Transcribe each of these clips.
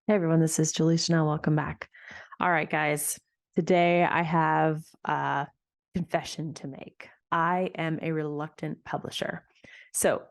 Hey everyone, this is Julie Chanel. Welcome back. All right, guys. Today I have a confession to make. I am a reluctant publisher. So,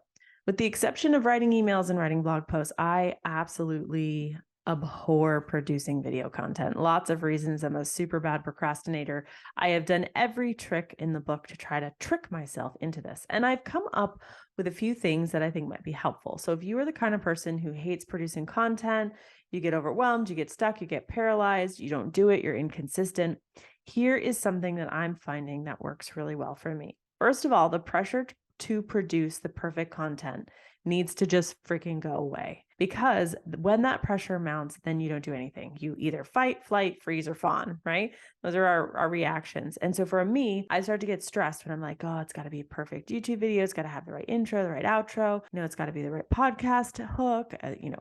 with the exception of writing emails and writing blog posts, I absolutely abhor producing video content. Lots of reasons. I'm a super bad procrastinator. I have done every trick in the book to try to trick myself into this. And I've come up with a few things that I think might be helpful. So if you are the kind of person who hates producing content, you get overwhelmed, you get stuck, you get paralyzed, you don't do it, you're inconsistent, here is something that I'm finding that works really well for me. First of all, the pressure to produce the perfect content needs to just freaking go away. Because when that pressure mounts, then you don't do anything. You either fight, flight, freeze, or fawn, right? Those are our reactions. And so for me, I start to get stressed when I'm like, oh, it's got to be a perfect YouTube video. It's got to have the right intro, the right outro. It's got to be the right podcast hook,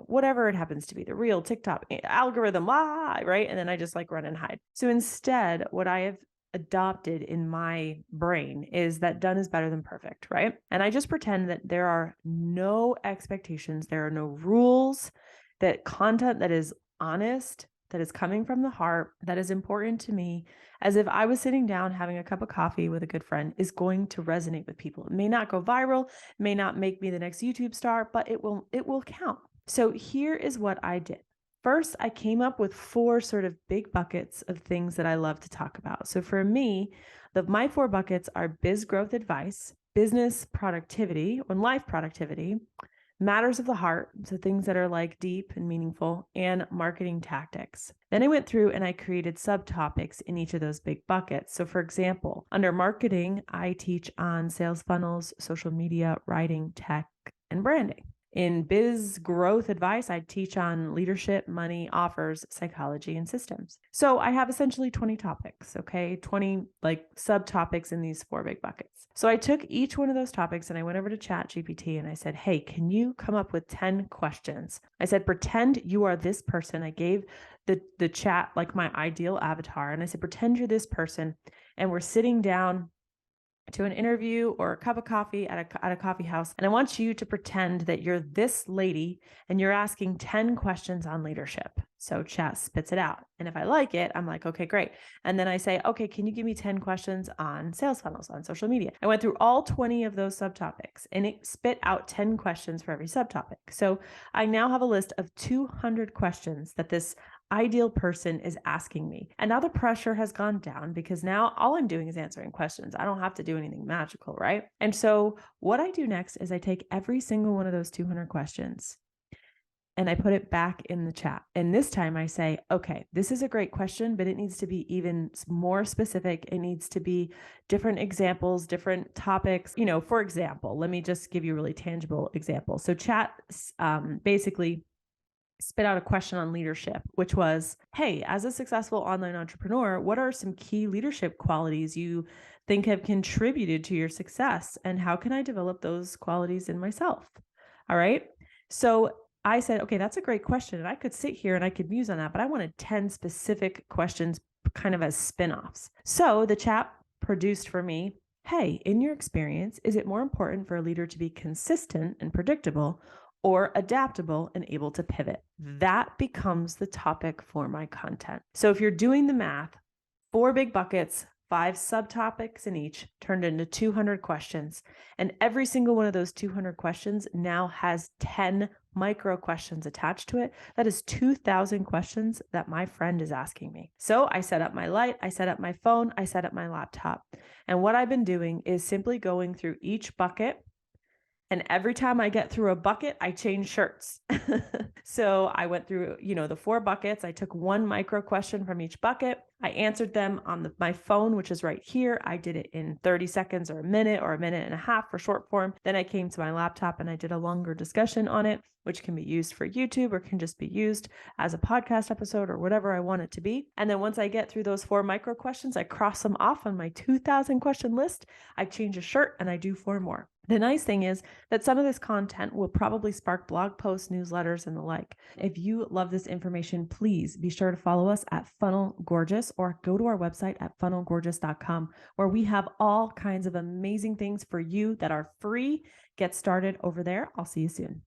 whatever it happens to be, the real TikTok algorithm, right? And then I just like run and hide. So instead, what I have adopted in my brain is that done is better than perfect, right? And I just pretend that there are no expectations, there are no rules, that content that is honest, that is coming from the heart, that is important to me, as if I was sitting down having a cup of coffee with a good friend, is going to resonate with people. It may not go viral, may not make me the next YouTube star, but it will count. So here is what I did. First, I came up with 4 sort of big buckets of things that I love to talk about. So for me, my 4 buckets are biz growth advice, business productivity, and life productivity, matters of the heart, so things that are like deep and meaningful, and marketing tactics. Then I went through and I created subtopics in each of those big buckets. So for example, under marketing, I teach on sales funnels, social media, writing, tech, and branding. In biz growth advice, I teach on leadership, money, offers, psychology, and systems. So I have essentially 20 topics, okay? 20 like subtopics in these 4 big buckets. So I took each one of those topics and I went over to Chat GPT and I said, hey, can you come up with 10 questions? I said, pretend you are this person. I gave the chat like my ideal avatar. And I said, pretend you're this person and we're sitting down to an interview or a cup of coffee at a coffee house. And I want you to pretend that you're this lady and you're asking 10 questions on leadership. So chat spits it out. And if I like it, I'm like, okay, great. And then I say, okay, can you give me 10 questions on sales funnels, on social media? I went through all 20 of those subtopics and it spit out 10 questions for every subtopic. So I now have a list of 200 questions that this ideal person is asking me. And now the pressure has gone down because now all I'm doing is answering questions. I don't have to do anything magical, right? And so what I do next is I take every single one of those 200 questions and I put it back in the chat. And this time I say, okay, this is a great question, but it needs to be even more specific. It needs to be different examples, different topics. For example, let me just give you a really tangible example. So chat basically spit out a question on leadership, which was, hey, as a successful online entrepreneur, what are some key leadership qualities you think have contributed to your success? And how can I develop those qualities in myself? All right. So I said, okay, that's a great question. And I could sit here and I could muse on that, but I wanted 10 specific questions kind of as spin-offs. So the chat produced for me, hey, in your experience, is it more important for a leader to be consistent and predictable or adaptable and able to pivot? That becomes the topic for my content. So if you're doing the math, 4 big buckets, 5 subtopics in each turned into 200 questions. And every single one of those 200 questions now has 10 micro questions attached to it. That is 2,000 questions that my friend is asking me. So I set up my light, I set up my phone, I set up my laptop. And what I've been doing is simply going through each bucket. And every time I get through a bucket, I change shirts. So I went through, the 4 buckets. I took 1 micro question from each bucket. I answered them on my phone, which is right here. I did it in 30 seconds or a minute and a half for short form. Then I came to my laptop and I did a longer discussion on it, which can be used for YouTube or can just be used as a podcast episode or whatever I want it to be. And then once I get through those 4 micro questions, I cross them off on my 2,000 question list. I change a shirt and I do 4 more. The nice thing is that some of this content will probably spark blog posts, newsletters, and the like. If you love this information, please be sure to follow us at Funnel Gorgeous or go to our website at funnelgorgeous.com, where we have all kinds of amazing things for you that are free. Get started over there. I'll see you soon.